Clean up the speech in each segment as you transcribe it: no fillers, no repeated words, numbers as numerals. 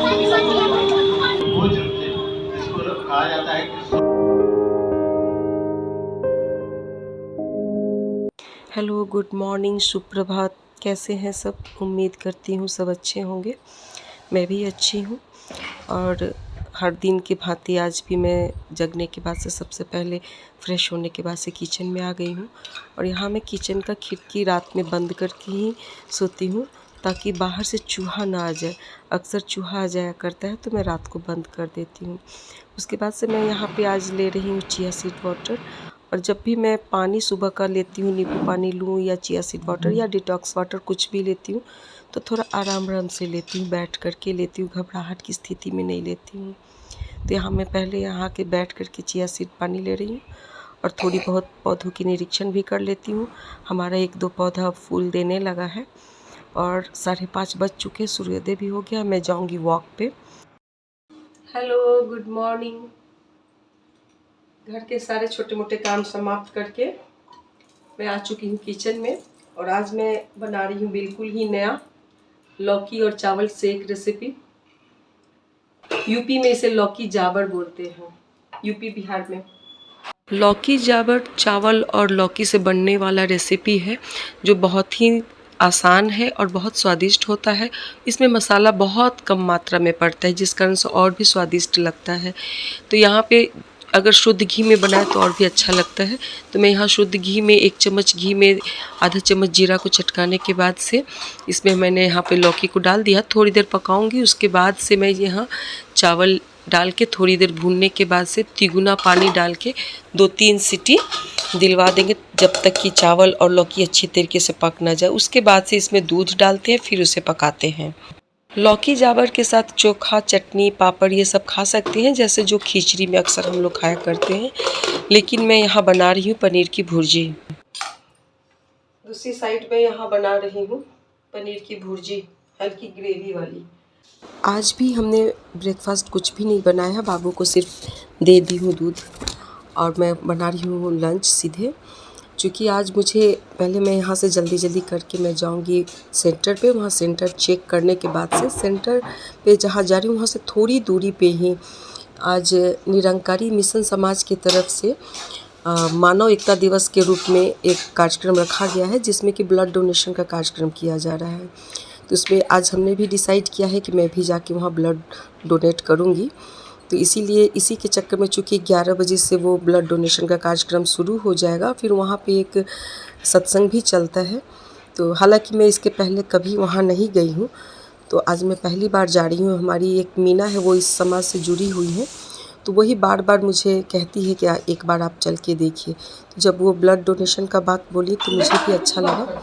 वो जो जिसको कहा जाता है कि हेलो, गुड मॉर्निंग, सुप्रभात। कैसे हैं सब? उम्मीद करती हूँ सब अच्छे होंगे। मैं भी अच्छी हूँ। और हर दिन की भांति आज भी मैं जगने के बाद से सबसे पहले फ्रेश होने के बाद से किचन में आ गई हूँ। और यहाँ मैं किचन का खिड़की रात में बंद करके ही सोती हूँ, ताकि बाहर से चूहा ना आ जाए। अक्सर चूहा आ जाया करता है, तो मैं रात को बंद कर देती हूँ। उसके बाद से मैं यहाँ पे आज ले रही हूँ चिया सीड वाटर। और जब भी मैं पानी सुबह का लेती हूँ, नींबू पानी लूँ या चिया सीड वाटर या डिटॉक्स वाटर कुछ भी लेती हूँ, तो थोड़ा आराम से लेती हूँ, बैठ कर के लेती हूँ, घबराहट की स्थिति में नहीं लेती हूँ। तो यहाँ मैं पहले यहाँ के बैठ कर के चिया सीड पानी ले रही हूँ और थोड़ी बहुत पौधों की निरीक्षण भी कर लेती हूँ। हमारा 1-2 पौधा फूल देने लगा है और 5:30 बज चुके, सूर्योदय भी हो गया। मैं जाऊँगी वॉक पे। Hello, good morning. घर के सारे छोटे मोटे काम समाप्त करके मैं आ चुकी हूँ किचन में। और आज मैं बना रही हूँ बिल्कुल ही नया लौकी और चावल से एक रेसिपी। यूपी में इसे लौकी जावर बोलते हैं, यूपी बिहार में। लौकी जावर चावल और लौकी से बनने वाला रेसिपी है, जो बहुत ही आसान है और बहुत स्वादिष्ट होता है। इसमें मसाला बहुत कम मात्रा में पड़ता है, जिस कारण से और भी स्वादिष्ट लगता है। तो यहाँ पे अगर शुद्ध घी में बनाए तो और भी अच्छा लगता है। तो मैं यहाँ शुद्ध घी में 1 चम्मच घी में आधा चम्मच जीरा को चटकाने के बाद से इसमें मैंने यहाँ पे लौकी को डाल दिया। थोड़ी देर पकाऊंगी, उसके बाद से मैं यहाँ चावल डाल के थोड़ी देर भूनने के बाद से तिगुना पानी डाल के 2-3 सीटी दिलवा देंगे, जब तक कि चावल और लौकी अच्छी तरीके से पक ना जाए। उसके बाद से इसमें दूध डालते हैं, फिर उसे पकाते हैं। लौकी जावर के साथ चोखा, चटनी, पापड़ ये सब खा सकते हैं, जैसे जो खिचड़ी में अक्सर हम लोग खाया करते हैं। लेकिन मैं यहाँ बना रही हूँ पनीर की भुर्जी। दूसरी साइड में यहाँ बना रही हूँ पनीर की भुर्जी, हल्की ग्रेवी वाली। आज भी हमने ब्रेकफास्ट कुछ भी नहीं बनाया है, बाबू को सिर्फ दे दी हूँ दूध। और मैं बना रही हूँ लंच सीधे, क्योंकि आज मुझे पहले मैं यहाँ से जल्दी जल्दी करके मैं जाऊँगी सेंटर पे। वहाँ सेंटर चेक करने के बाद से सेंटर पे जहाँ जा रही हूँ वहाँ से थोड़ी दूरी पे ही आज निरंकारी मिशन समाज की तरफ से मानव एकता दिवस के रूप में एक कार्यक्रम रखा गया है, जिसमें कि ब्लड डोनेशन का कार्यक्रम किया जा रहा है। तो उसमें आज हमने भी डिसाइड किया है कि मैं भी जाके वहाँ ब्लड डोनेट करूँगी। तो इसीलिए इसी के चक्कर में, चूँकि 11 बजे से वो ब्लड डोनेशन का कार्यक्रम शुरू हो जाएगा, फिर वहाँ पे एक सत्संग भी चलता है। तो हालांकि मैं इसके पहले कभी वहाँ नहीं गई हूँ, तो आज मैं पहली बार जा रही हूँ। हमारी एक मीना है, वो इस समाज से जुड़ी हुई है, तो वही बार बार मुझे कहती है कि एक बार आप चल के देखिए। तो जब वो ब्लड डोनेशन का बात बोली तो मुझे भी अच्छा लगा।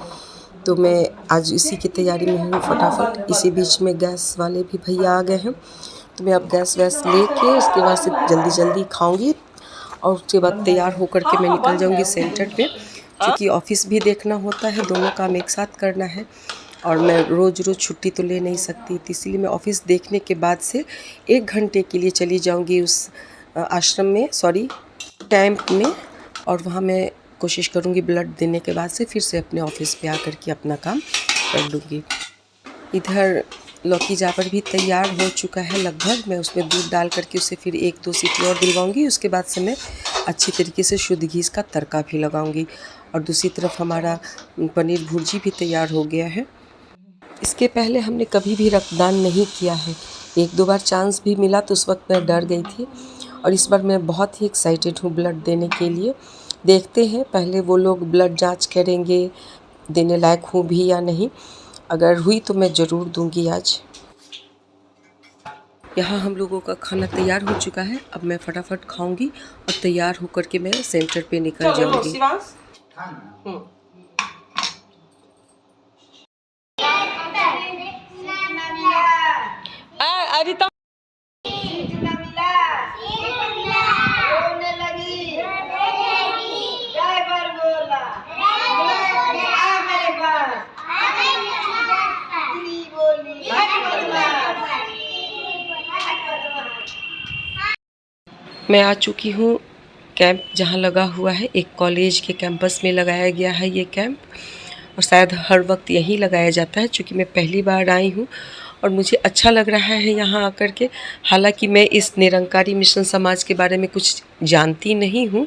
तो मैं आज इसी की तैयारी में हूँ फटाफट। इसी बीच में गैस वाले भी भैया आ गए हैं, तो मैं अब गैस वैस लेके उसके बाद से जल्दी जल्दी खाऊंगी और उसके बाद तैयार होकर के मैं निकल जाऊंगी सेंटर पे, क्योंकि ऑफिस भी देखना होता है, दोनों काम एक साथ करना है। और मैं रोज़ रोज़ छुट्टी तो ले नहीं सकती, तो इसीलिए मैं ऑफिस देखने के बाद से 1 घंटे के लिए चली जाऊंगी उस आश्रम में, सॉरी कैंप में। और वहाँ मैं कोशिश करूँगी ब्लड देने के बाद से फिर से अपने ऑफिस पे आकर के अपना काम कर लूँगी। इधर लौकी जावर भी तैयार हो चुका है लगभग। मैं उसमें दूध डाल करके उसे फिर 1-2 सीटी और दिलवाऊंगी। उसके बाद से मैं अच्छी तरीके से शुद्ध घी का तड़का भी लगाऊंगी। और दूसरी तरफ हमारा पनीर भुर्जी भी तैयार हो गया है। इसके पहले हमने कभी भी रक्तदान नहीं किया है। 1-2 बार चांस भी मिला, तो उस वक्त मैं डर गई थी। और इस बार मैं बहुत ही एक्साइटेड हूँ ब्लड देने के लिए। देखते हैं, पहले वो लोग ब्लड जांच करेंगे देने लायक हूँ भी या नहीं। अगर हुई तो मैं ज़रूर दूंगी आज। यहाँ हम लोगों का खाना तैयार हो चुका है। अब मैं फटाफट खाऊंगी और तैयार होकर के मैं सेंटर पे निकल जाऊंगी। अरिता मैं आ चुकी हूँ कैंप जहाँ लगा हुआ है। एक कॉलेज के कैंपस में लगाया गया है ये कैंप, और शायद हर वक्त यहीं लगाया जाता है, क्योंकि मैं पहली बार आई हूँ और मुझे अच्छा लग रहा है यहाँ आकर के। हालांकि मैं इस निरंकारी मिशन समाज के बारे में कुछ जानती नहीं हूँ,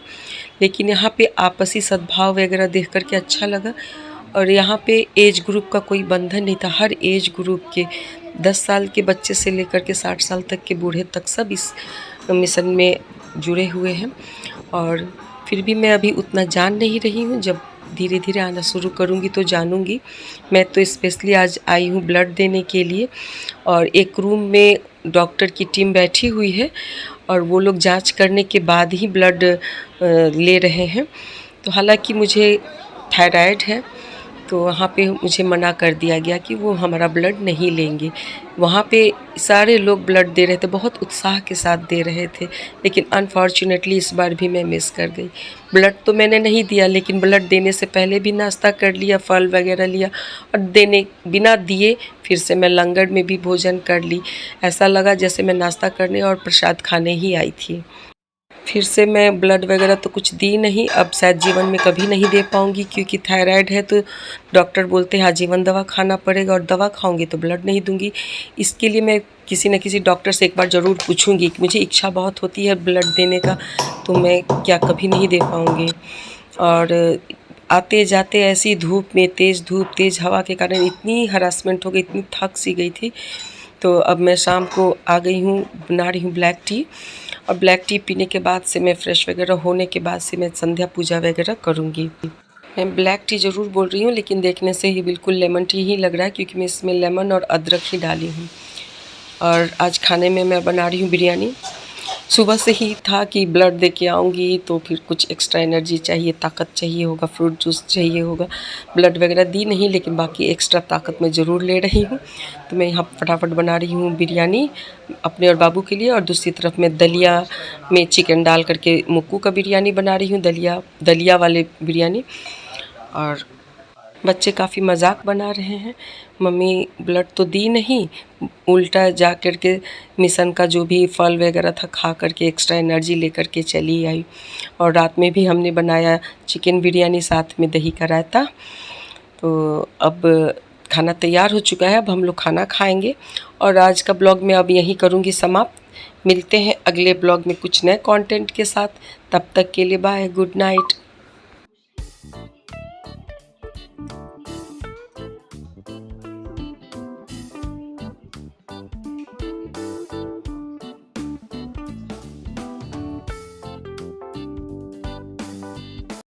लेकिन यहाँ पे आपसी सद्भाव वगैरह देख कर के अच्छा लगा। और यहाँ पे एज ग्रुप का कोई बंधन नहीं था, हर एज ग्रुप के 10 साल के बच्चे से लेकर के 60 साल तक के बूढ़े तक सब इस मिशन में जुड़े हुए हैं। और फिर भी मैं अभी उतना जान नहीं रही हूँ, जब धीरे धीरे आना शुरू करूँगी तो जानूँगी। मैं तो स्पेशली आज आई हूँ ब्लड देने के लिए, और एक रूम में डॉक्टर की टीम बैठी हुई है और वो लोग जांच करने के बाद ही ब्लड ले रहे हैं। तो हालांकि मुझे थायराइड है, तो वहाँ पे मुझे मना कर दिया गया कि वो हमारा ब्लड नहीं लेंगे। वहाँ पे सारे लोग ब्लड दे रहे थे, बहुत उत्साह के साथ दे रहे थे, लेकिन अनफॉर्चुनेटली इस बार भी मैं मिस कर गई। ब्लड तो मैंने नहीं दिया, लेकिन ब्लड देने से पहले भी नाश्ता कर लिया, फल वगैरह लिया, और देने बिना दिए फिर से मैं लंगर में भी भोजन कर ली। ऐसा लगा जैसे मैं नाश्ता करने और प्रसाद खाने ही आई थी। फिर से मैं ब्लड वगैरह तो कुछ दी नहीं, अब शायद जीवन में कभी नहीं दे पाऊँगी, क्योंकि थायराइड है तो डॉक्टर बोलते हैं आजीवन दवा खाना पड़ेगा, और दवा खाऊंगी तो ब्लड नहीं दूंगी। इसके लिए मैं किसी न किसी डॉक्टर से एक बार ज़रूर पूछूंगी कि मुझे इच्छा बहुत होती है ब्लड देने का, तो मैं क्या कभी नहीं दे पाऊँगी। और आते जाते ऐसी धूप में, तेज़ धूप तेज़ हवा के कारण इतनी हरासमेंट हो गई, इतनी थक सी गई थी। तो अब मैं शाम को आ गई हूँ, बना रही हूँ ब्लैक टी, और ब्लैक टी पीने के बाद से मैं फ्रेश वगैरह होने के बाद से मैं संध्या पूजा वगैरह करूँगी। मैं ब्लैक टी ज़रूर बोल रही हूँ, लेकिन देखने से ये बिल्कुल लेमन टी ही लग रहा है, क्योंकि मैं इसमें लेमन और अदरक ही डाली हूँ। और आज खाने में मैं बना रही हूँ बिरयानी। सुबह से ही था कि ब्लड दे के आऊँगी तो फिर कुछ एक्स्ट्रा एनर्जी चाहिए, ताकत चाहिए होगा, फ्रूट जूस चाहिए होगा। ब्लड वगैरह दी नहीं, लेकिन बाकी एक्स्ट्रा ताकत मैं ज़रूर ले रही हूँ। तो मैं यहाँ फटाफट बना रही हूँ बिरयानी अपने और बाबू के लिए, और दूसरी तरफ मैं दलिया में चिकन डाल करके मुक्कू का बिरयानी बना रही हूँ, दलिया वाले बिरयानी। और बच्चे काफ़ी मजाक बना रहे हैं, मम्मी ब्लड तो दी नहीं, उल्टा जा कर के मिशन का जो भी फल वगैरह था खा करके एक्स्ट्रा एनर्जी लेकर के चली आई। और रात में भी हमने बनाया चिकन बिरयानी, साथ में दही का रायता। तो अब खाना तैयार हो चुका है, अब हम लोग खाना खाएंगे। और आज का ब्लॉग मैं अब यहीं करूँगी समाप्त। मिलते हैं अगले ब्लॉग में कुछ नए कंटेंट के साथ, तब तक के लिए बाय, गुड नाइट।